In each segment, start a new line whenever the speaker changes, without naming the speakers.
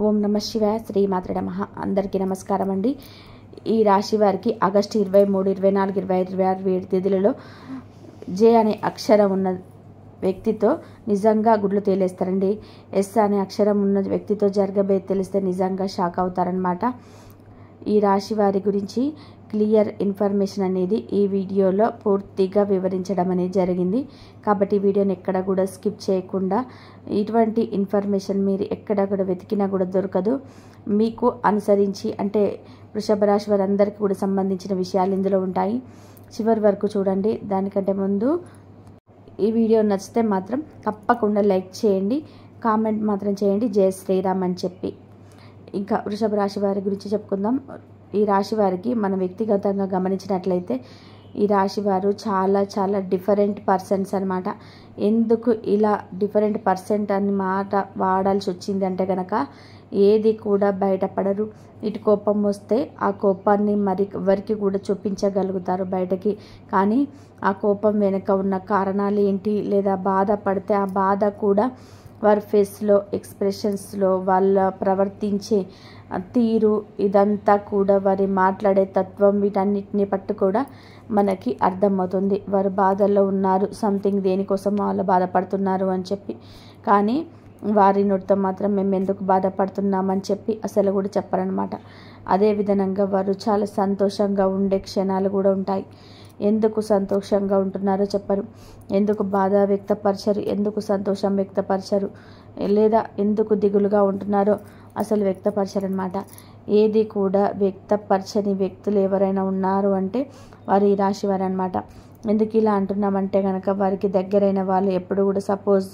ఓం నమ శివాయ శ్రీమాత్రే నమః. అందరికీ నమస్కారం అండి. ఈ రాశి వారికి ఆగస్టు 23, 24, 25, 26 తేదీలలో జే అనే అక్షరం ఉన్న వ్యక్తితో నిజంగా గుడ్లు తేలేస్తారండి. ఎస్ అనే అక్షరం ఉన్న వ్యక్తితో జరగబోయేది తెలిస్తే నిజంగా షాక్ అవుతారనమాట. ఈ రాశి వారి గురించి క్లియర్ ఇన్ఫర్మేషన్ అనేది ఈ వీడియోలో పూర్తిగా వివరించడం అనేది జరిగింది. కాబట్టి వీడియోని ఎక్కడ కూడా స్కిప్ చేయకుండా, ఇటువంటి ఇన్ఫర్మేషన్ మీరు ఎక్కడ కూడా వెతికినా కూడా దొరకదు. మీకు అనుసరించి అంటే వృషభ రాశి వారందరికీ కూడా సంబంధించిన విషయాలు ఇందులో ఉంటాయి. చివరి వరకు చూడండి. దానికంటే ముందు ఈ వీడియో నచ్చితే మాత్రం తప్పకుండా లైక్ చేయండి, కామెంట్ మాత్రం చేయండి జై శ్రీరామ్ అని చెప్పి. ఇంకా వృషభ రాశి వారి గురించి చెప్పుకుందాం. ఈ రాశి వారికి మనం వ్యక్తిగతంగా గమనించినట్లయితే ఈ రాశి వారు చాలా చాలా డిఫరెంట్ పర్సన్స్ అనమాట. ఎందుకు ఇలా డిఫరెంట్ పర్సెంట్ అని మాట వాడాల్సి వచ్చింది అంటే కనుక, ఏది కూడా బయటపడరు. ఇటు కోపం వస్తే ఆ కోపాన్ని మరి ఎవరికి కూడా చూపించగలుగుతారు బయటకి. కానీ ఆ కోపం వెనుక ఉన్న కారణాలు ఏంటి, లేదా బాధపడితే ఆ బాధ కూడా వారి ఫేస్లో, ఎక్స్ప్రెషన్స్లో, వాళ్ళ ప్రవర్తించే తీరు, ఇదంతా కూడా వారి మాట్లాడే తత్వం, వీటన్నిటిని పట్టు కూడా మనకి అర్థమవుతుంది. వారు బాధల్లో ఉన్నారు, సంథింగ్ దేనికోసం వాళ్ళు బాధపడుతున్నారు అని చెప్పి. కానీ వారి నోటితో మాత్రం మేము ఎందుకు బాధపడుతున్నామని చెప్పి అసలు కూడా చెప్పరనమాట. అదేవిధంగా వారు చాలా సంతోషంగా ఉండే క్షణాలు కూడా ఉంటాయి. ఎందుకు సంతోషంగా ఉంటున్నారో చెప్పరు, ఎందుకు బాధ వ్యక్తపరచరు, ఎందుకు సంతోషం వ్యక్తపరచరు, లేదా ఎందుకు దిగులుగా ఉంటున్నారో అసలు వ్యక్తపరచరు అనమాట. ఏది కూడా వ్యక్తపరచని వ్యక్తులు ఎవరైనా ఉన్నారు అంటే వారు ఈ రాశి వారు అనమాట. ఎందుకు ఇలా అంటున్నామంటే కనుక, వారికి దగ్గరైన వాళ్ళు ఎప్పుడు కూడా, సపోజ్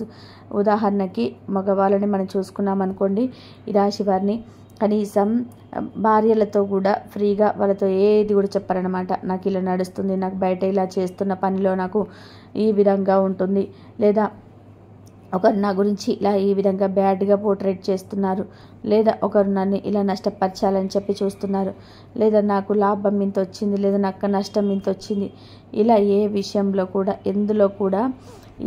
ఉదాహరణకి మగవాళ్ళని మనం చూసుకున్నాం అనుకోండి, ఈ రాశి వారిని కనీసం భార్యలతో కూడా ఫ్రీగా వాళ్ళతో ఏది కూడా చెప్పారనమాట. నాకు ఇలా నడుస్తుంది, నాకు బయట ఇలా చేస్తున్న పనిలో నాకు ఈ విధంగా ఉంటుంది, లేదా ఒకరు నా గురించి ఇలా ఈ విధంగా బ్యాడ్గా పోర్ట్రేట్ చేస్తున్నారు, లేదా ఒకరు నన్ను ఇలా నష్టపరచాలని చెప్పి చూస్తున్నారు, లేదా నాకు లాభం ఇంత వచ్చింది, లేదా నాకు నష్టం ఇంత వచ్చింది, ఇలా ఏ విషయంలో కూడా, ఎందులో కూడా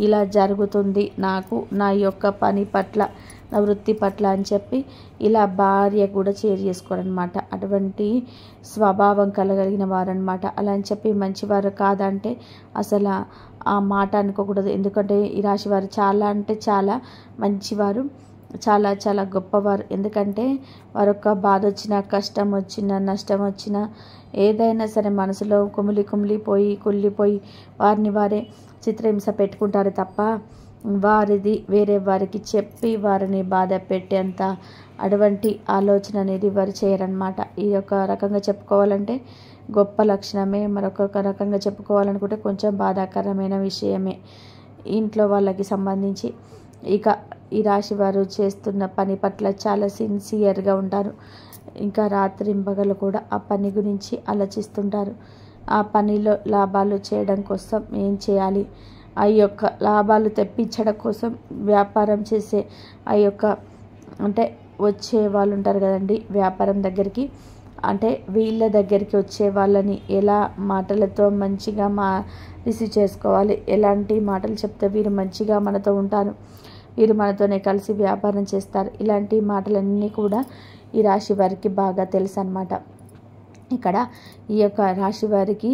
ఇలా జరుగుతుంది నాకు, నా యొక్క పని పట్ల, నా వృత్తి పట్ల అని చెప్పి ఇలా భార్య కూడా షేర్ చేసుకోరనమాట. అటువంటి స్వభావం కలగలిగిన వారనమాట. అలా అని చెప్పి మంచివారు కాదంటే అసలు ఆ మాట అనుకోకూడదు. ఎందుకంటే ఈ రాశి వారు చాలా అంటే చాలా మంచివారు, చాలా చాలా గొప్పవారు. ఎందుకంటే వారు ఒక బాధ వచ్చినా, కష్టం వచ్చినా, నష్టం వచ్చినా, ఏదైనా సరే మనసులో కుళ్ళిపోయి వారిని వారే చిత్రహింస పెట్టుకుంటారు తప్ప వారిది వేరే వారికి చెప్పి వారిని బాధ పెట్టేంత అటువంటి ఆలోచన అనేది వారు చేయరన్నమాట. ఈ యొక్క రకంగా చెప్పుకోవాలంటే గొప్ప లక్షణమే. మరొక రకంగా చెప్పుకోవాలనుకుంటే కొంచెం బాధాకరమైన విషయమే ఇంట్లో వాళ్ళకి సంబంధించి. ఇక ఈ రాశి వారు చేస్తున్న పని పట్ల చాలా సిన్సియర్గా ఉంటారు. ఇంకా రాత్రింబగలు కూడా ఆ పని గురించి ఆలోచిస్తుంటారు. ఆ పనిలో లాభాలు చేయడం కోసం ఏం చేయాలి, ఆ యొక్క లాభాలు తెప్పించడం కోసం వ్యాపారం చేసే ఆ యొక్క అంటే వచ్చే వాళ్ళు ఉంటారు కదండి వ్యాపారం దగ్గరికి, అంటే వీళ్ళ దగ్గరికి వచ్చే వాళ్ళని ఎలా మాటలతో మంచిగా రిసీవ్ చేసుకోవాలి, ఎలాంటి మాటలు చెప్తే వీరు మంచిగా మనతో ఉంటారు, వీరు మనతోనే కలిసి వ్యాపారం చేస్తారు, ఇలాంటి మాటలన్నీ కూడా ఈ రాశి వారికి బాగా తెలుసు అన్నమాట. ఇక్కడ ఈ యొక్క రాశి వారికి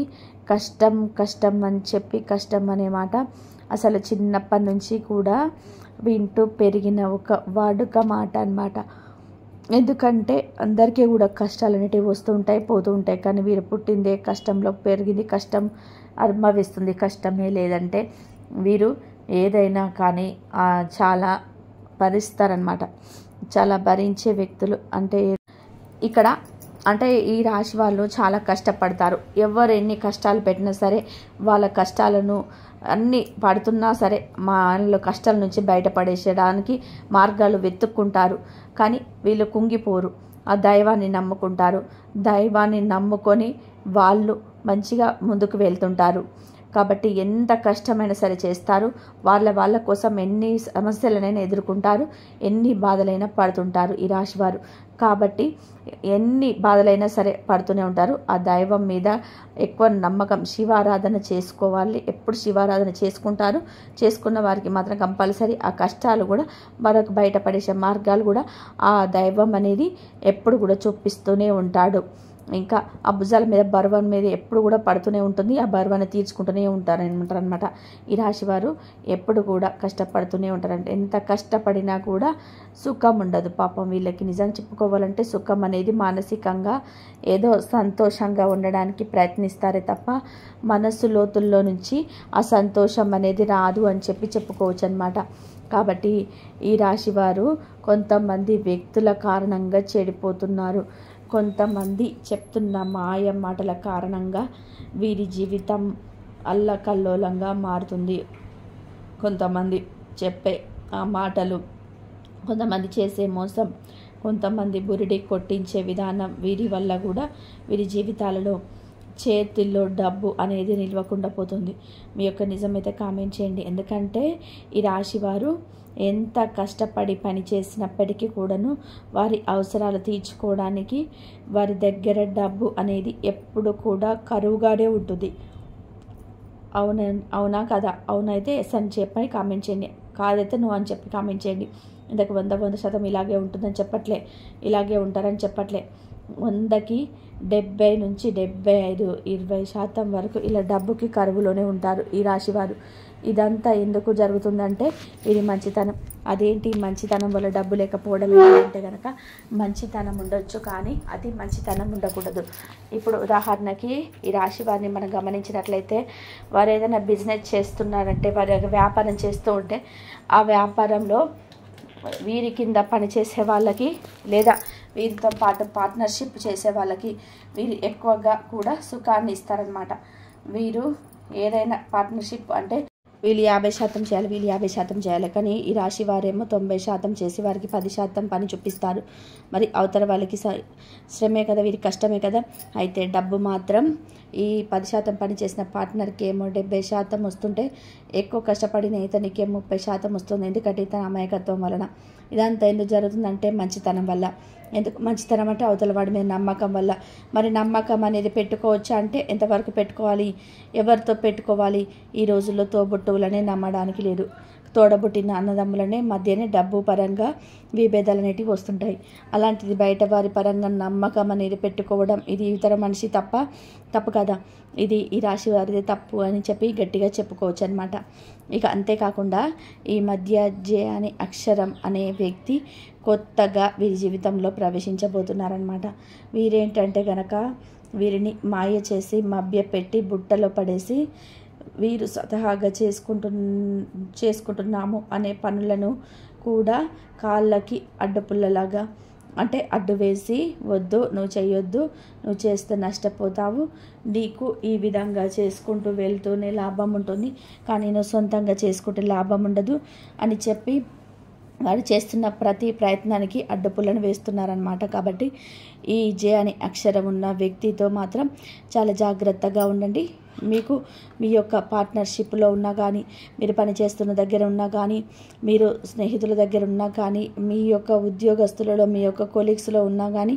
కష్టం అని చెప్పి, కష్టం అనే మాట అసలు చిన్నప్పటి నుంచి కూడా వింటూ పెరిగిన ఒక వాడుక మాట అన్నమాట. ఎందుకంటే అందరికీ కూడా కష్టాలు అనేటివి వస్తూ ఉంటాయి, పోతూ ఉంటాయి. కానీ వీరు పుట్టిందే కష్టంలో, పెరిగింది కష్టం అనుభవిస్తుంది కష్టమే. లేదంటే వీరు ఏదైనా కానీ చాలా భరిస్తారనమాట, చాలా భరించే వ్యక్తులు. అంటే ఇక్కడ అంటే ఈ రాశి వాళ్ళు చాలా కష్టపడతారు. ఎవరు ఎన్ని కష్టాలు పెట్టినా సరే, వాళ్ళ కష్టాలను అన్నీ పడుతున్నా సరే వాళ్ళ కష్టాల నుంచి బయటపడేసేయడానికి మార్గాలు వెతుక్కుంటారు. కానీ వీళ్ళు కుంగిపోరు, ఆ దైవాన్ని నమ్ముకుంటారు. దైవాన్ని నమ్ముకొని వాళ్ళు మంచిగా ముందుకు వెళ్తుంటారు. కాబట్టి ఎంత కష్టమైనా సరే చేస్తారు. వాళ్ళ కోసం ఎన్ని సమస్యలనైనా ఎదుర్కొంటారు, ఎన్ని బాధలైనా పడుతుంటారు ఈ రాశివారు. కాబట్టి ఎన్ని బాధలైనా సరే పడుతూనే ఉంటారు. ఆ దైవం మీద ఎక్కువ నమ్మకం, శివారాధన చేసుకోవాలి. ఎప్పుడు శివారాధన చేసుకుంటారు. చేసుకున్న వారికి మాత్రం కంపల్సరీ ఆ కష్టాలు కూడా మరొక బయటపడేసే మార్గాలు కూడా ఆ దైవం అనేది ఎప్పుడు కూడా చూపిస్తూనే ఉంటాడు. ఇంకా ఆ భుజాల మీద బరువన్ మీద ఎప్పుడు కూడా పడుతూనే ఉంటుంది. ఆ బరువాన్ని తీర్చుకుంటూనే ఉంటారనమాట. ఈ రాశివారు ఎప్పుడు కూడా కష్టపడుతూనే ఉంటారంట. ఎంత కష్టపడినా కూడా సుఖం ఉండదు పాపం వీళ్ళకి. నిజంగా చెప్పుకోవాలంటే సుఖం అనేది మానసికంగా ఏదో సంతోషంగా ఉండడానికి ప్రయత్నిస్తారే తప్ప మనస్సు లోతుల్లో నుంచి ఆ సంతోషం అనేది రాదు అని చెప్పుకోవచ్చు అనమాట. కాబట్టి ఈ రాశివారు కొంతమంది వ్యక్తుల కారణంగా చెడిపోతున్నారు. కొంతమంది చెప్తున్న మాయ మాటల కారణంగా వీరి జీవితం అల్లకల్లోలంగా మారుతుంది. కొంతమంది చెప్పే ఆ మాటలు, కొంతమంది చేసే మోసం, కొంతమంది బురిడి కొట్టించే విధానం, వీరి వల్ల కూడా వీరి జీవితాలలో చేతుల్లో డబ్బు అనేది నిలవకుండా పోతుంది. మీ యొక్క నిజమైతే కామెంట్ చేయండి. ఎందుకంటే ఈ రాశివారు ఎంత కష్టపడి పని చేసినప్పటికీ కూడాను వారి అవసరాలు తీర్చుకోవడానికి వారి దగ్గర డబ్బు అనేది ఎప్పుడు కూడా కరువుగానే ఉంటుంది. అవునా కదా? అవునైతే ఎస్ అని చెప్పని కామెంట్ చేయండి. కాదైతే నువ్వు అని చెప్పి కామెంట్ చేయండి. ఇంతకు 100% ఇలాగే ఉంటుందని చెప్పట్లే, ఇలాగే ఉంటారని చెప్పట్లే. 100కి 70 నుంచి 75, 20% వరకు ఇలా డబ్బుకి కరువులోనే ఉంటారు ఈ రాశివారు. ఇదంతా ఎందుకు జరుగుతుందంటే ఇది మంచితనం. అదేంటి మంచితనం వల్ల డబ్బు లేకపోవడం ఏంటంటే కనుక మంచితనం ఉండొచ్చు, కానీ అది మంచితనం ఉండకూడదు. ఇప్పుడు ఉదాహరణకి ఈ రాశి వారిని మనం గమనించినట్లయితే వారు ఏదైనా బిజినెస్ చేస్తున్నారంటే, వారి వ్యాపారం చేస్తూ ఉంటే ఆ వ్యాపారంలో వీరి కింద పనిచేసే వాళ్ళకి లేదా వీరితో పాటు పార్ట్నర్షిప్ చేసే వాళ్ళకి వీరు ఎక్కువగా కూడా సుఖాన్ని ఇస్తారనమాట. వీరు ఏదైనా పార్ట్నర్షిప్ అంటే వీళ్ళు 50% చేయాలి, వీళ్ళు 50% చేయాలి. కానీ ఈ రాశి వారేమో 90% చేసి వారికి 10% పని చూపిస్తారు. మరి అవతల వాళ్ళకి శ్రమే కదా, వీరికి కష్టమే కదా. అయితే డబ్బు మాత్రం ఈ 10% పని చేసిన పార్ట్నర్కి ఏమో 70% వస్తుంటే, ఎక్కువ కష్టపడిన ఇతనికి 30% వస్తుంది. ఎందుకంటే ఇతని అమాయకత్వం వలన. ఇదంతా ఎందుకు జరుగుతుందంటే మంచితనం వల్ల. ఎందుకు మంచితనం అంటే అవతల వాడి మీద నమ్మకం వల్ల. మరి నమ్మకం అనేది పెట్టుకోవచ్చా అంటే ఎంతవరకు పెట్టుకోవాలి, ఎవరితో పెట్టుకోవాలి? ఈ రోజుల్లో తోబుట్టువులనే నమ్మడానికి లేదు. తోడబుట్టిన అన్నదమ్ములనే మధ్యనే డబ్బు పరంగా విభేదాలు అనేటివి వస్తుంటాయి. అలాంటిది బయట వారి పరంగా నమ్మకం అనేది పెట్టుకోవడం ఇది ఇతర మనిషి తప్పు కదా. ఇది ఈ రాశి వారిది తప్పు అని చెప్పి గట్టిగా చెప్పుకోవచ్చు అనమాట. ఇక అంతేకాకుండా ఈ మధ్య జే అనే అక్షరం అనే వ్యక్తి కొత్తగా వీరి జీవితంలో ప్రవేశించబోతున్నారనమాట. వీరేంటంటే గనక వీరిని మాయ చేసి మభ్యపెట్టి బుట్టలో పడేసి వీరు స్వతహాగా చేసుకుంటున్నాము అనే పనులను కూడా కాళ్ళకి అడ్డపుల్లలాగా అంటే అడ్డు వేసి, వద్దు నువ్వు చేయొద్దు, నువ్వు చేస్తే నష్టపోతావు, నీకు ఈ విధంగా చేసుకుంటూ వెళ్తూనే లాభం ఉంటుంది, కానీ నువ్వు సొంతంగా చేసుకుంటే లాభం ఉండదు అని చెప్పి వారు చేస్తున్న ప్రతి ప్రయత్నానికి అడ్డుపుల్లను వేస్తున్నారనమాట. కాబట్టి ఈ జే అనే అక్షరం ఉన్న వ్యక్తితో మాత్రం చాలా జాగ్రత్తగా ఉండండి. మీకు మీ యొక్క పార్ట్నర్షిప్లో ఉన్నా కానీ, మీరు పనిచేస్తున్న దగ్గర ఉన్నా కానీ, మీరు స్నేహితుల దగ్గర ఉన్నా కానీ, మీ యొక్క ఉద్యోగస్తులలో మీ యొక్క కొలీగ్స్లో ఉన్నా కానీ,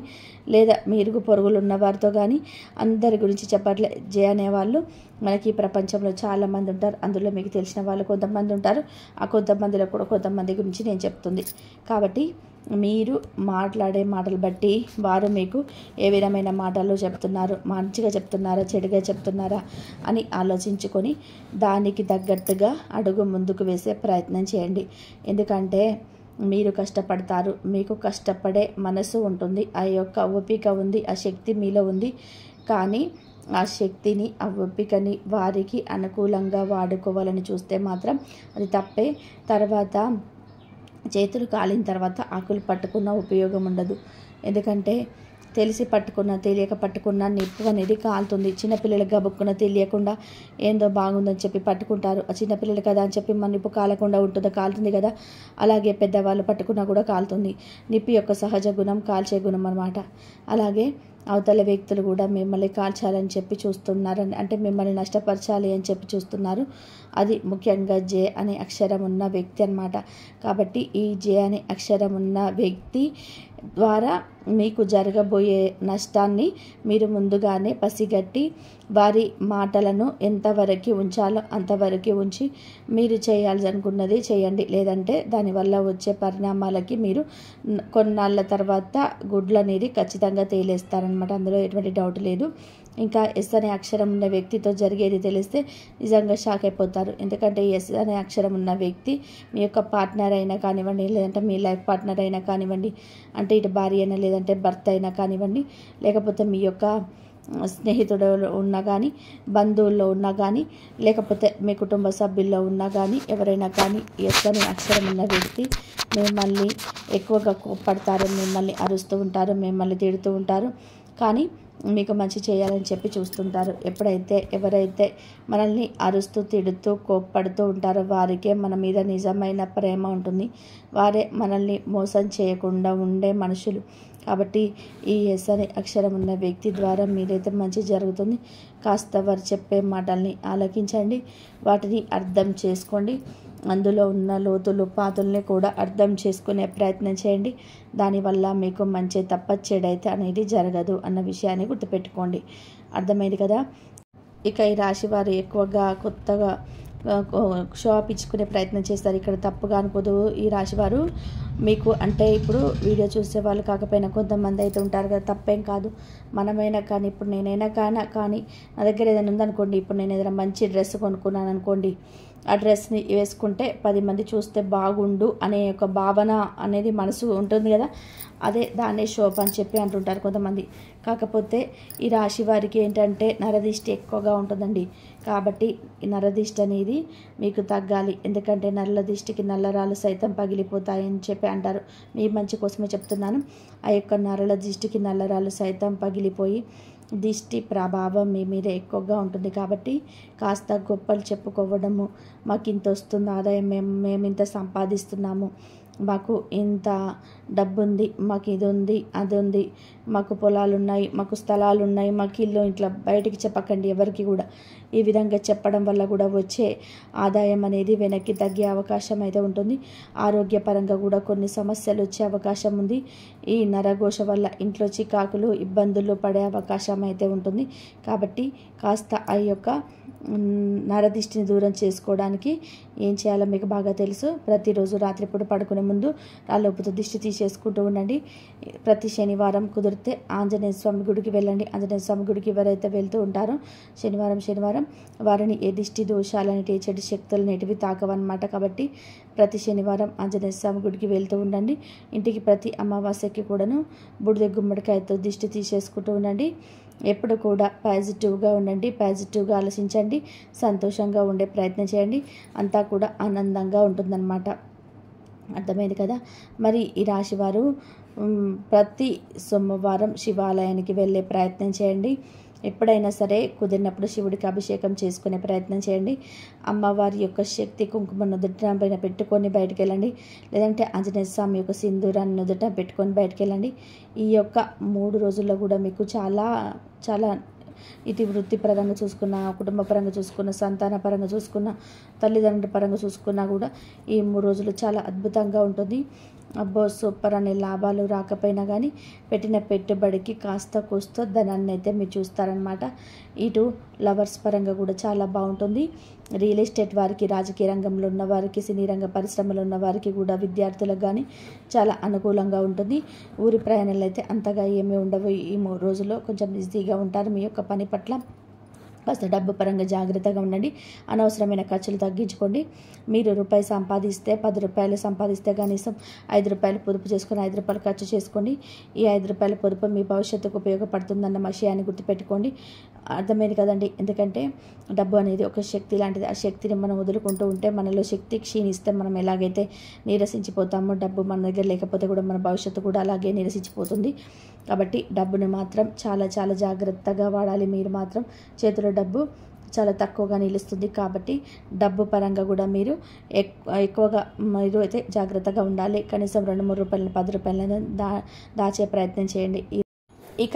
లేదా మీ ఇరుగు పొరుగులు ఉన్న వారితో కానీ అందరి గురించి చెప్పట్లే. జే అనేవాళ్ళు మనకి ఈ ప్రపంచంలో చాలామంది ఉంటారు. అందులో మీకు తెలిసిన వాళ్ళు కొంతమంది ఉంటారు. ఆ కొంతమందిలో కూడా కొంతమంది గురించి నేను చెప్తుంది. కాబట్టి మీరు మాట్లాడే మాటలు బట్టి వారు మీకు ఏ విధమైన మాటలు చెప్తున్నారు, మంచిగా చెప్తున్నారా చెడుగా చెప్తున్నారా అని ఆలోచించుకొని దానికి తగ్గట్టుగా అడుగు ముందుకు వేసే ప్రయత్నం చేయండి. ఎందుకంటే మీరు కష్టపడతారు, మీకు కష్టపడే మనసు ఉంటుంది, ఆ యొక్క ఓపిక ఉంది, ఆ శక్తి మీలో ఉంది. కానీ ఆ శక్తిని, ఆ ఓపికని వారికి అనుకూలంగా వాడుకోవాలని చూస్తే మాత్రం అది తప్పే. తర్వాత చేతులు కాలిన తర్వాత ఆకులు పట్టుకున్న ఉపయోగం ఉండదు. ఎందుకంటే తెలిసి పట్టుకున్న తెలియక పట్టుకున్న నిప్పు అనేది కాలుతుంది. చిన్నపిల్లలకు గబుక్కున తెలియకుండా ఏందో బాగుందని చెప్పి పట్టుకుంటారు. ఆ చిన్నపిల్లలు కదా అని చెప్పి మన నిప్పు కాలకుండా ఉంటుందా? కాలుతుంది కదా. అలాగే పెద్దవాళ్ళు పట్టుకున్నా కూడా కాలుతుంది. నిప్పు యొక్క సహజ గుణం కాల్చే గుణం అన్నమాట. అలాగే అవతల వ్యక్తులు కూడా మిమ్మల్ని కాల్చాలని చెప్పి చూస్తున్నారని, అంటే మిమ్మల్ని నష్టపరచాలి అని చెప్పి చూస్తున్నారు. అది ముఖ్యంగా జే అనే అక్షరం ఉన్న వ్యక్తి అన్నమాట. కాబట్టి ఈ జే అనే అక్షరం ఉన్న వ్యక్తి ద్వారా మీకు జరగబోయే నష్టాన్ని మీరు ముందుగానే పసిగట్టి వారి మాటలను ఎంతవరకు ఉంచాలో అంతవరకు ఉంచి మీరు చేయాల్సి అనుకున్నది చేయండి. లేదంటే దానివల్ల వచ్చే పరిణామాలకి మీరు కొన్నాళ్ళ తర్వాత గుడ్లు అనేది ఖచ్చితంగా తేలేస్తారనమాట. అందులో ఎటువంటి డౌట్ లేదు. ఇంకా ఎస్ అనే అక్షరం ఉన్న వ్యక్తితో జరిగేది తెలిస్తే నిజంగా షాక్ అయిపోతారు. ఎందుకంటే ఎస్ అనే అక్షరం ఉన్న వ్యక్తి మీ యొక్క పార్ట్నర్ అయినా కానివ్వండి, లేదంటే మీ లైఫ్ పార్ట్నర్ అయినా కానివ్వండి, అంటే ఇటు భార్య అయినా లేదంటే భర్త అయినా కానివ్వండి, లేకపోతే మీ యొక్క స్నేహితుడు ఉన్నా కానీ, బంధువుల్లో ఉన్నా కానీ, లేకపోతే మీ కుటుంబ సభ్యుల్లో ఉన్నా కానీ, ఎవరైనా కానీ ఎస్ అనే అక్షరం ఉన్న వ్యక్తి మిమ్మల్ని ఎక్కువగా కోప్పడతారు, మిమ్మల్ని అరుస్తూ ఉంటారు, మిమ్మల్ని తిడుతూ ఉంటారు. కానీ మీకు మంచి చేయాలని చెప్పి చూస్తుంటారు. ఎవరైతే మనల్ని అరుస్తూ తిడుతూ కోప్పడుతూ ఉంటారో వారికే మన మీద నిజమైన ప్రేమ ఉంటుంది. వారే మనల్ని మోసం చేయకుండా ఉండే మనుషులు. కాబట్టి ఈ ఎస్ అనే అక్షరం ఉన్న వ్యక్తి ద్వారా మీరైతే మంచి జరుగుతుంది. కాస్త వారు చెప్పే మాటల్ని ఆలకించండి, వాటిని అర్థం చేసుకోండి. అందులో ఉన్న లోతులు పాతుల్ని కూడా అర్థం చేసుకునే ప్రయత్నం చేయండి. దానివల్ల మీకు మంచి తప్ప చెడైతే అనేది జరగదు అన్న విషయాన్ని గుర్తుపెట్టుకోండి. అర్థమైంది కదా. ఇక ఈ రాశి వారు ఎక్కువగా కొత్తగా షో ఆఫ్ ఇచ్చుకునే ప్రయత్నం చేస్తారు. ఇక్కడ తప్పుగా అనుకోదు ఈ రాశివారు. మీకు అంటే ఇప్పుడు వీడియో చూసే వాళ్ళు కాకపోయినా కొంతమంది అయితే ఉంటారు కదా, తప్పేం కాదు. మనమైనా కానీ ఇప్పుడు నేనైనా కానీ నా దగ్గర ఏదైనా ఉందనుకోండి, ఇప్పుడు నేను ఏదైనా మంచి డ్రెస్ కొనుక్కున్నాను అనుకోండి, ఆ డ్రెస్ని వేసుకుంటే 10 మంది చూస్తే బాగుండు అనే ఒక భావన అనేది మనసు ఉంటుంది కదా, అదే దాన్నే శోభ అని చెప్పి అంటుంటారు కొంతమంది. కాకపోతే ఈ రాశి వారికి ఏంటంటే నరదిష్టి ఎక్కువగా ఉంటుందండి. కాబట్టి ఈ నరదిష్టి అనేది మీకు తగ్గాలి. ఎందుకంటే నల్ల దిష్టికి నల్లరాలు సైతం పగిలిపోతాయని చెప్పి అంటారు. మీ మంచి కోసమే చెప్తున్నాను. ఆ యొక్క నరల దిష్టికి నల్లరాలు సైతం పగిలిపోయి దిష్టి ప్రభావం మీ మీద ఎక్కువగా ఉంటుంది. కాబట్టి కాస్త గొప్పలు చెప్పుకోవడము, మాకు ఇంత వస్తుంది ఆదాయం, మేము ఇంత సంపాదిస్తున్నాము, మాకు ఇంత డబ్బు ఉంది, మాకు ఇది ఉంది అది ఉంది, మాకు పొలాలు ఉన్నాయి, మాకు స్థలాలు ఉన్నాయి, మాకు ఇల్లు, ఇట్లా బయటికి చెప్పకండి ఎవరికి కూడా. ఈ విధంగా చెప్పడం వల్ల కూడా వచ్చే ఆదాయం అనేది వెనక్కి తగ్గే అవకాశం అయితే ఉంటుంది. ఆరోగ్యపరంగా కూడా కొన్ని సమస్యలు వచ్చే అవకాశం ఉంది. ఈ నరఘోష వల్ల ఇంట్లో చికాకులు ఇబ్బందులు పడే అవకాశం అయితే ఉంటుంది. కాబట్టి కాస్త ఆ యొక్క నరదిష్టిని దూరం చేసుకోవడానికి ఏం చేయాలో మీకు బాగా తెలుసు. ప్రతిరోజు రాత్రిపూట పడుకునే ముందు రాళ్ళొప్పుతో దిష్టి తీసేసుకుంటూ ఉండండి. ప్రతి శనివారం కుదిరితే ఆంజనేయ స్వామి గుడికి వెళ్ళండి. ఆంజనేయ స్వామి గుడికి ఎవరైతే వెళ్తూ ఉంటారో శనివారం వారిని ఏ దిష్టి దోషాలనేటివి చెడు శక్తులు అనేటివి తాకవన్నమాట. కాబట్టి ప్రతి శనివారం ఆంజనేయ స్వామి గుడికి వెళ్తూ ఉండండి. ఇంటికి ప్రతి అమావాస్యకి కూడాను బూడిద గుమ్మడికాయతో దిష్టి తీసేసుకుంటూ ఉండండి. ఎప్పుడు కూడా పాజిటివ్గా ఉండండి, పాజిటివ్గా ఆలోచించండి, సంతోషంగా ఉండే ప్రయత్నం చేయండి. అంతా కూడా ఆనందంగా ఉంటుందన్నమాట. అర్థమైంది కదా. మరి ఈ రాశివారు ప్రతి సోమవారం శివాలయానికి వెళ్ళే ప్రయత్నం చేయండి. ఎప్పుడైనా సరే కుదిరినప్పుడు శివుడికి అభిషేకం చేసుకునే ప్రయత్నం చేయండి. అమ్మవారి యొక్క శక్తి కుంకుమ నుదుట పైన పెట్టుకొని బయటకు వెళ్ళండి. లేదంటే ఆంజనేయ స్వామి యొక్క సింధూరాన్ని నుదుట పెట్టుకొని బయటకు వెళ్ళండి. ఈ యొక్క 3 రోజుల్లో కూడా మీకు చాలా చాలా ఇటు వృత్తిపరంగా చూసుకున్న, కుటుంబ పరంగా చూసుకున్న, సంతాన పరంగా చూసుకున్న, తల్లిదండ్రుల పరంగా చూసుకున్నా కూడా ఈ 3 రోజులు చాలా అద్భుతంగా ఉంటుంది. అబ్బో సూపర్ అనే లాభాలు రాకపోయినా కానీ పెట్టిన పెట్టుబడికి కాస్త కూస్తో ధనాన్ని అయితే మీరు చూస్తారనమాట. ఇటు లవర్స్ పరంగా కూడా చాలా బాగుంటుంది. రియల్ ఎస్టేట్ వారికి, రాజకీయ రంగంలో ఉన్న వారికి, సినీ రంగ పరిశ్రమలో ఉన్న వారికి కూడా, విద్యార్థులకు కానీ చాలా అనుకూలంగా ఉంటుంది. ఊరి ప్రయాణాలు అయితే అంతగా ఏమీ ఉండవు. ఈ 3 రోజుల్లో కొంచెం బిజీగా ఉంటారు. మీ యొక్క పని పట్ల కాస్త డబ్బు పరంగా జాగ్రత్తగా ఉండండి. అనవసరమైన ఖర్చులు తగ్గించుకోండి. మీరు రూపాయి సంపాదిస్తే 10 రూపాయలు సంపాదిస్తే కనీసం 5 రూపాయలు పొదుపు చేసుకొని 5 రూపాయలు ఖర్చు చేసుకోండి. ఈ 5 రూపాయల పొదుపు మీ భవిష్యత్తుకు ఉపయోగపడుతుందన్న విషయాన్ని గుర్తుపెట్టుకోండి. అర్థమైంది కదండి. ఎందుకంటే డబ్బు అనేది ఒక శక్తి లాంటిది. ఆ శక్తిని మనం వదులుకుంటూ ఉంటే, మనలో శక్తి క్షీణిస్తే మనం ఎలాగైతే నీరసించిపోతామో, డబ్బు మన దగ్గర లేకపోతే కూడా మన భవిష్యత్తు కూడా అలాగే నీరసించిపోతుంది. కాబట్టి డబ్బుని మాత్రం చాలా చాలా జాగ్రత్తగా వాడాలి. మీరు మాత్రం చేతిలో డబ్బు చాలా తక్కువగా నిలుస్తుంది. కాబట్టి డబ్బు పరంగా కూడా మీరు ఎక్కువగా మీరు అయితే జాగ్రత్తగా ఉండాలి. కనీసం 2-3 రూపాయలను 10 రూపాయలను దాచే ప్రయత్నం చేయండి. ఇక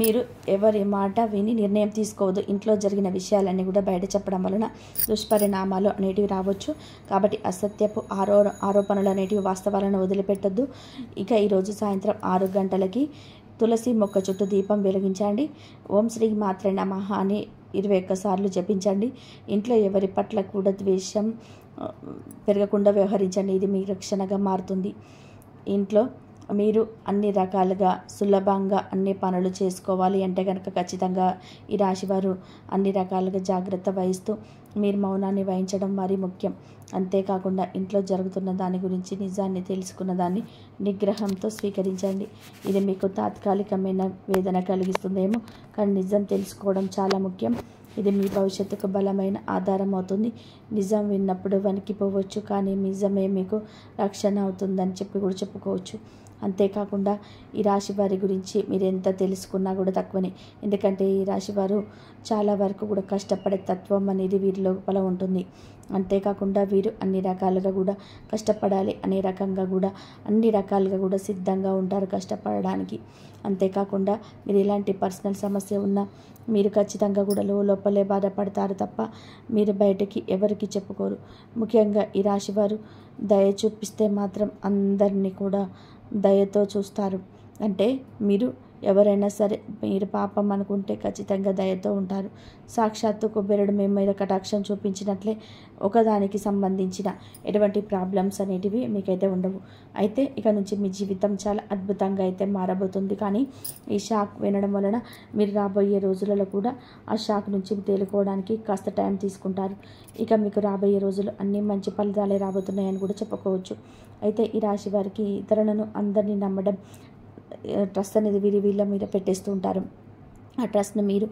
మీరు ఎవరి మాట విని నిర్ణయం తీసుకోవద్దు. ఇంట్లో జరిగిన విషయాలన్నీ కూడా బయట చెప్పడం వలన దుష్పరిణామాలు అనేటివి రావచ్చు. కాబట్టి అసత్యపు ఆరోపణలు అనేటివి వాస్తవాలను వదిలిపెట్టొద్దు. ఇక ఈరోజు సాయంత్రం 6 గంటలకి తులసి మొక్క చుట్టూ దీపం వెలిగించండి. ఓం శ్రీ మాత్రే నమః అని 21 సార్లు జపించండి. ఇంట్లో ఎవరి పట్ల కూడా ద్వేషం పెరగకుండా వ్యవహరించండి. ఇది మీ రక్షణగా మారుతుంది. ఇంట్లో మీరు అన్ని రకాలుగా సులభంగా అన్ని పనులు చేసుకోవాలి అంటే కనుక ఖచ్చితంగా ఈ రాశివారు అన్ని రకాలుగా జాగ్రత్త వహిస్తూ మీరు మౌనాన్ని వహించడం మరీ ముఖ్యం. అంతేకాకుండా ఇంట్లో జరుగుతున్న దాని గురించి నిజాన్ని తెలుసుకున్న దాన్ని నిగ్రహంతో స్వీకరించండి. ఇది మీకు తాత్కాలికమైన వేదన కలిగిస్తుందేమో, కానీ నిజం తెలుసుకోవడం చాలా ముఖ్యం. ఇది మీ భవిష్యత్తుకు బలమైన ఆధారం అవుతుంది. నిజం విన్నప్పుడు వణికిపోవచ్చు, కానీ నిజమే మీకు రక్షణ అవుతుందని కూడా చెప్పుకోవచ్చు. అంతేకాకుండా ఈ రాశి వారి గురించి మీరు ఎంత తెలుసుకున్నా కూడా తక్కువనే. ఎందుకంటే ఈ రాశి వారు చాలా వరకు కూడా కష్టపడే తత్వం అనేది వీరి లోపల ఉంటుంది. అంతేకాకుండా వీరు అన్ని రకాలుగా కూడా కష్టపడాలి అనే రకంగా కూడా అన్ని రకాలుగా కూడా సిద్ధంగా ఉంటారు కష్టపడడానికి. అంతేకాకుండా మీరు ఎలాంటి పర్సనల్ సమస్య ఉన్నా మీరు ఖచ్చితంగా కూడా లోపలే బాధపడతారు తప్ప మీరు బయటకి ఎవరికి చెప్పుకోరు. ముఖ్యంగా ఈ రాశివారు దయ చూపిస్తే మాత్రం అందరినీ కూడా దయతో చూస్తారు. అంటే మీరు ఎవరైనా సరే మీరు పాపం అనుకుంటే ఖచ్చితంగా దయతో ఉంటారు. సాక్షాత్తు కుబేరుడు మీ మీద కటాక్షం చూపించినట్లే ఒకదానికి సంబంధించిన ఎటువంటి ప్రాబ్లమ్స్ అనేటివి మీకైతే ఉండవు. అయితే ఇక నుంచి మీ జీవితం చాలా అద్భుతంగా అయితే మారబోతుంది. కానీ ఈ షాక్ వినడం వలన మీరు రాబోయే రోజులలో కూడా ఆ షాక్ నుంచి తేలుకోవడానికి కాస్త టైం తీసుకుంటారు. ఇక మీకు రాబోయే రోజులు అన్నీ మంచి ఫలితాలే రాబోతున్నాయని కూడా చెప్పుకోవచ్చు. అయితే ఈ రాశి వారికి ఇతరులను అందరినీ నమ్మడం, ట్రస్ట్ అనేది వీళ్ళ మీద పెట్టేస్తూ ఉంటారు. ఆ ట్రస్ట్ని మీరు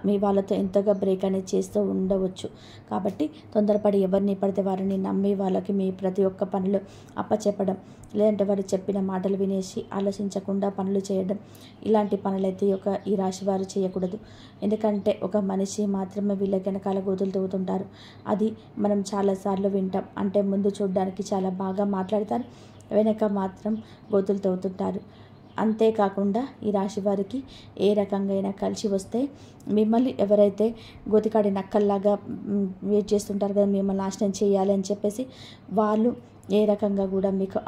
మీ వాళ్ళతో ఎంతగా బ్రేక్ అనేది చేస్తూ ఉండవచ్చు. కాబట్టి తొందరపడి ఎవరిని పడితే వారిని నమ్మి వాళ్ళకి మీ ప్రతి ఒక్క పనులు అప్పచెప్పడం, లేదంటే వారు చెప్పిన మాటలు వినేసి ఆలోచించకుండా పనులు చేయడం, ఇలాంటి పనులైతే ఈ రాశి వారు చేయకూడదు. ఎందుకంటే ఒక మనిషి మాత్రమే వీళ్ళ వెనకాల గోతులు తవ్వుతుంటారు. అది మనం చాలాసార్లు వింటాం. అంటే ముందు చూడడానికి చాలా బాగా మాట్లాడతారు, వెనక మాత్రం గోతులు తవ్వుతుంటారు. అంతేకాకుండా ఈ రాశి వారికి ఏ రకంగా అయినా కలిసి వస్తే మిమ్మల్ని ఎవరైతే గోతికాడి నక్కల్లాగా వెయిట్ చేస్తుంటారు కదా, మిమ్మల్ని నాశనం చేయాలి అని చెప్పేసి వాళ్ళు ఏ రకంగా కూడా మీకు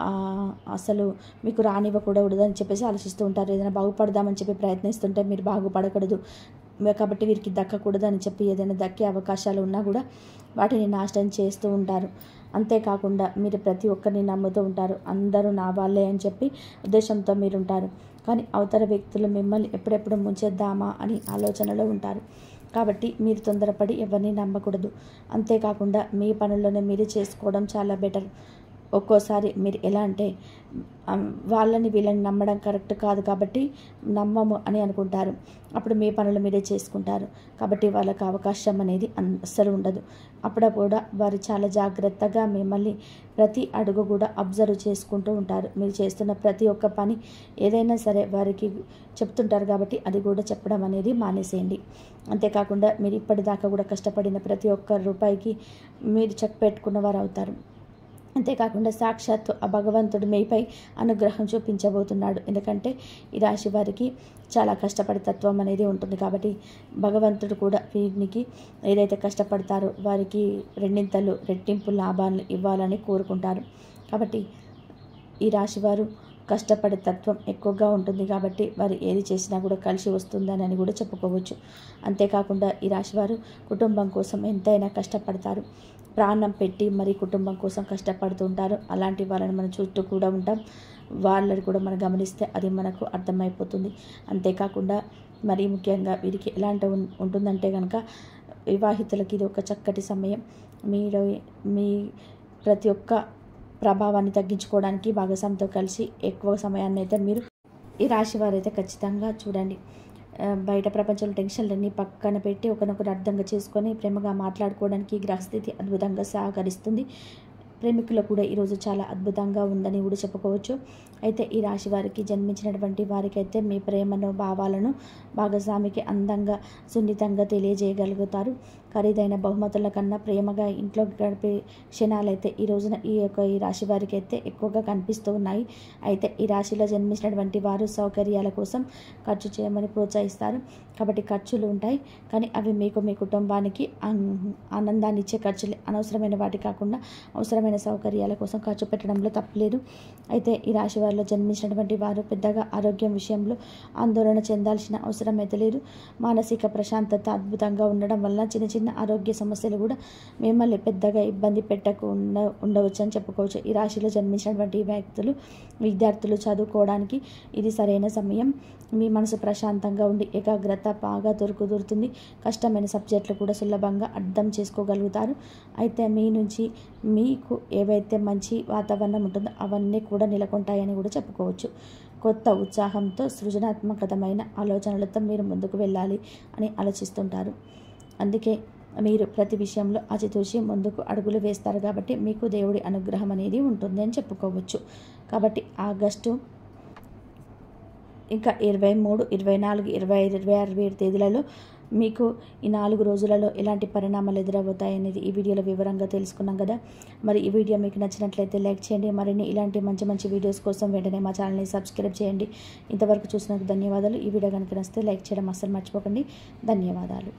అసలు మీకు రానివ్వకూడదు అని చెప్పేసి ఆలోచిస్తూ ఉంటారు. ఏదైనా బాగుపడదామని చెప్పి ప్రయత్నిస్తుంటే మీరు బాగుపడకూడదు కాబట్టి వీరికి దక్కకూడదు అని చెప్పి ఏదైనా దక్కే అవకాశాలు ఉన్నా కూడా వాటిని నాశనం చేస్తూ ఉంటారు. అంతేకాకుండా మీరు ప్రతి ఒక్కరిని నమ్ముతూ ఉంటారు. అందరూ నా వాళ్ళే అని చెప్పి ఉద్దేశంతో మీరు ఉంటారు. కానీ అవతల వ్యక్తులు మిమ్మల్ని ఎప్పుడెప్పుడు ముంచేద్దామా అని ఆలోచనలో ఉంటారు. కాబట్టి మీరు తొందరపడి ఎవరిని నమ్మకూడదు. అంతేకాకుండా మీ పనుల్లోనే మీరు చేసుకోవడం చాలా బెటర్. ఒక్కోసారి మీరు ఎలా అంటే వీళ్ళని నమ్మడం కరెక్ట్ కాదు కాబట్టి నమ్మము అని అనుకుంటారు. అప్పుడు మీ పనులు మీరే చేసుకుంటారు. కాబట్టి వాళ్ళకి అవకాశం అనేది అస్సలు ఉండదు. అప్పుడప్పుడు వారు చాలా జాగ్రత్తగా మిమ్మల్ని ప్రతి అడుగు కూడా అబ్జర్వ్ చేసుకుంటూ ఉంటారు. మీరు చేస్తున్న ప్రతి ఒక్క పని ఏదైనా సరే వారికి చెప్తుంటారు. కాబట్టి అది కూడా చెప్పడం అనేది మానేసేయండి. అంతేకాకుండా మీరు ఇప్పటిదాకా కూడా కష్టపడిన ప్రతి ఒక్క రూపాయికి మీరు చెక్ పెట్టుకున్న వారు అవుతారు. అంతేకాకుండా సాక్షాత్తు ఆ భగవంతుడు మీపై అనుగ్రహం చూపించబోతున్నాడు. ఎందుకంటే ఈ రాశి వారికి చాలా కష్టపడే తత్వం అనేది ఉంటుంది. కాబట్టి భగవంతుడు కూడా వీరికి ఏదైతే కష్టపడతారో వారికి రెట్టింపు లాభాలను ఇవ్వాలని కోరుకుంటారు. కాబట్టి ఈ రాశివారు కష్టపడే తత్వం ఎక్కువగా ఉంటుంది. కాబట్టి వారు ఏది చేసినా కూడా కలిసి వస్తుందని కూడా చెప్పుకోవచ్చు. అంతేకాకుండా ఈ రాశివారు కుటుంబం కోసం ఎంతైనా కష్టపడతారు. ప్రాణం పెట్టి మరి కుటుంబం కోసం కష్టపడుతూ ఉంటారు. అలాంటి వాళ్ళని మన చుట్టూ కూడా ఉంటాం. వాళ్ళని కూడా మనం గమనిస్తే అది మనకు అర్థమైపోతుంది. అంతేకాకుండా మరీ ముఖ్యంగా వీరికి ఎలాంటి ఉంటుందంటే కనుక వివాహితులకి ఇది ఒక చక్కటి సమయం. మీ ప్రతి ఒక్క ప్రభావాన్ని తగ్గించుకోవడానికి భాగస్వామితో కలిసి ఎక్కువ సమయాన్ని అయితే మీరు ఈ రాశి వారైతే ఖచ్చితంగా చూడండి. బయట ప్రపంచంలో టెన్షన్లన్నీ పక్కన పెట్టి ఒకరినొకరు అర్థంగా చేసుకొని ప్రేమగా మాట్లాడుకోవడానికి గ్రహస్థితి అద్భుతంగా సహకరిస్తుంది. ప్రేమికులు కూడా ఈరోజు చాలా అద్భుతంగా ఉందని కూడా చెప్పుకోవచ్చు. అయితే ఈ రాశి వారికి జన్మించినటువంటి వారికైతే మీ ప్రేమను భావాలను భాగస్వామికి అందంగా సున్నితంగా తెలియజేయగలుగుతారు. ఖరీదైన బహుమతుల కన్నా ప్రేమగా ఇంట్లో గడిపే క్షణాలైతే ఈ రోజున ఈ రాశి వారికి అయితే ఎక్కువగా కనిపిస్తూ ఉన్నాయి. అయితే ఈ రాశిలో జన్మించినటువంటి వారు సౌకర్యాల కోసం ఖర్చు చేయమని ప్రోత్సహిస్తారు. కాబట్టి ఖర్చులు ఉంటాయి, కానీ అవి మీకు మీ కుటుంబానికి ఆనందాన్ని ఇచ్చే ఖర్చులే. అనవసరమైన వాటి కాకుండా అవసరమైన సౌకర్యాల కోసం ఖర్చు పెట్టడంలో తప్పులేదు. అయితే ఈ రాశి వారిలో జన్మించినటువంటి వారు పెద్దగా ఆరోగ్యం విషయంలో ఆందోళన చెందాల్సిన అవసరం అయితే లేదు. మానసిక ప్రశాంతత అద్భుతంగా ఉండడం వల్ల చిన్న చిన్న ఆరోగ్య సమస్యలు కూడా మిమ్మల్ని పెద్దగా ఇబ్బంది పెట్టకుండా ఉండవచ్చు అని చెప్పుకోవచ్చు. ఈ రాశిలో జన్మించినటువంటి విద్యార్థులు చదువుకోవడానికి ఇది సరైన సమయం. మీ మనసు ప్రశాంతంగా ఉండి ఏకాగ్రత బాగా కుదురుతుంది. కష్టమైన సబ్జెక్టులు కూడా సులభంగా అర్థం చేసుకోగలుగుతారు. అయితే మీ నుంచి మీకు ఏవైతే మంచి వాతావరణం ఉంటుందో అవన్నీ కూడా నెలకొంటాయని కూడా చెప్పుకోవచ్చు. కొత్త ఉత్సాహంతో సృజనాత్మకమైన ఆలోచనలతో మీరు ముందుకు వెళ్ళాలి అని ఆలోచిస్తుంటారు. అందుకే మీరు ప్రతి విషయంలో ఆచితూచి ముందుకు అడుగులు వేస్తారు. కాబట్టి మీకు దేవుడి అనుగ్రహం అనేది ఉంటుంది అని చెప్పుకోవచ్చు. కాబట్టి ఆగస్టు ఇంకా 23, 24, 25, 26, 27 తేదీలలో మీకు ఈ 4 రోజులలో ఎలాంటి పరిణామాలు ఎదురవుతాయి అనేది ఈ వీడియోలో వివరంగా తెలుసుకున్నాం కదా. మరి ఈ వీడియో మీకు నచ్చినట్లయితే లైక్ చేయండి. మరిన్ని ఇలాంటి మంచి మంచి వీడియోస్ కోసం వెంటనే మా ఛానల్ని సబ్స్క్రైబ్ చేయండి. ఇంతవరకు చూసినందుకు ధన్యవాదాలు. ఈ వీడియో కనుక నచ్చితే లైక్ చేయడం అస్సలు మర్చిపోకండి. ధన్యవాదాలు.